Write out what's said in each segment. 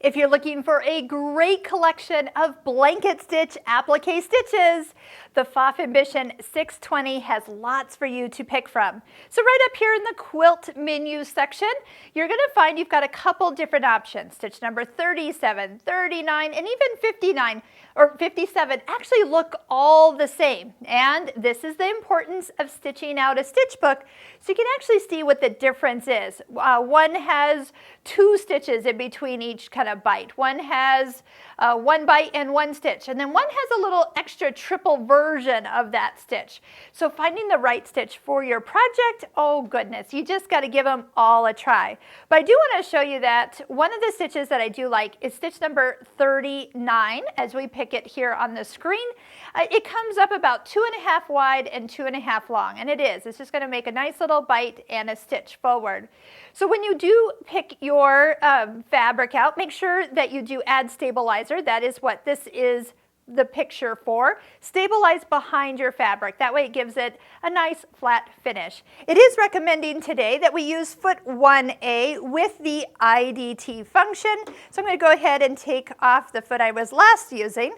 If you're looking for a great collection of blanket stitch applique stitches, the Pfaff Ambition 620 has lots for you to pick from. So right up here in the quilt menu section, you're going to find you've got a couple different options. Stitch number 37, 39, and even 59 or 57 actually look all the same. And this is the importance of stitching out a stitch book so you can actually see what the difference is. One has 2 stitches in between each kind of bite. One has 1 bite and 1 stitch, and then one has a little extra triple version of that stitch. So finding the right stitch for your project, oh goodness, you just got to give them all a try. But I do want to show you that one of the stitches that I do like is stitch number 39 as we pick it here on the screen. It comes up about 2.5 wide and 2.5 long, and it is. It's just going to make a nice little bite and a stitch forward. So when you do pick your fabric out, make sure that you do add stabilizer. That is what this is the picture for. Stabilize behind your fabric. That way it gives it a nice flat finish. It is recommending today that we use foot 1A with the IDT function. So I'm going to go ahead and take off the foot I was last using,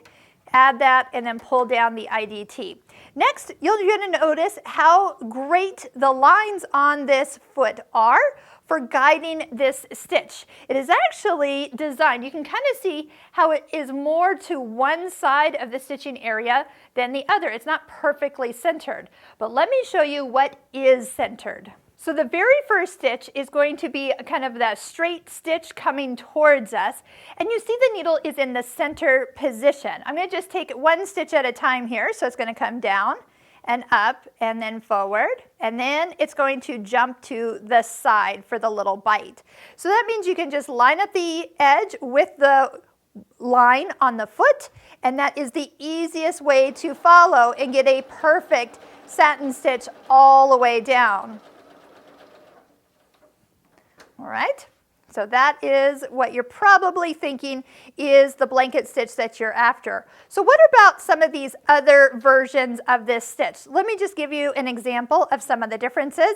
add that, and then pull down the IDT. Next, you're going to notice how great the lines on this foot are for guiding this stitch. It is actually designed, you can kind of see how it is more to one side of the stitching area than the other. It's not perfectly centered, but let me show you what is centered. So the very first stitch is going to be kind of the straight stitch coming towards us, and you see the needle is in the center position. I'm going to just take it 1 stitch at a time here, so it's going to come down and up and then forward, and then it's going to jump to the side for the little bite. So that means you can just line up the edge with the line on the foot, and that is the easiest way to follow and get a perfect satin stitch all the way down. All right, so that is what you're probably thinking is the blanket stitch that you're after. So what about some of these other versions of this stitch? Let me just give you an example of some of the differences.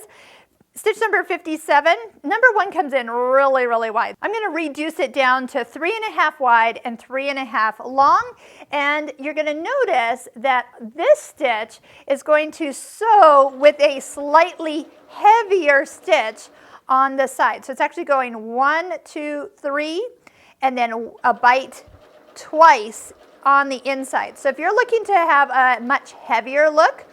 Stitch number 57, number 1 comes in really, really wide. I'm going to reduce it down to 3.5 wide and 3.5 long, and you're going to notice that this stitch is going to sew with a slightly heavier stitch on the side. So it's actually going 1, 2, 3, and then a bite twice on the inside. So if you're looking to have a much heavier look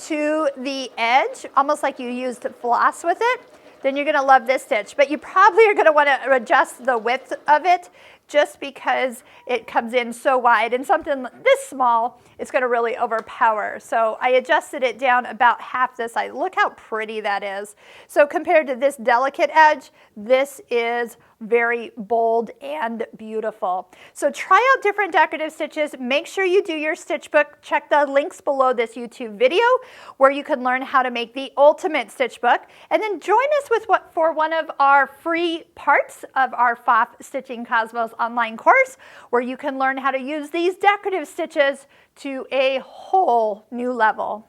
to the edge, almost like you used floss with it, then you're going to love this stitch. But you probably are going to want to adjust the width of it just because it comes in so wide, and something this small is going to really overpower. So I adjusted it down about half this size. Look how pretty that is. So compared to this delicate edge, this is very bold and beautiful. So try out different decorative stitches. Make sure you do your stitch book. Check the links below this YouTube video where you can learn how to make the ultimate stitch book. And then join us for one of our free parts of our Pfaff Stitching Cosmos online course, where you can learn how to use these decorative stitches to a whole new level.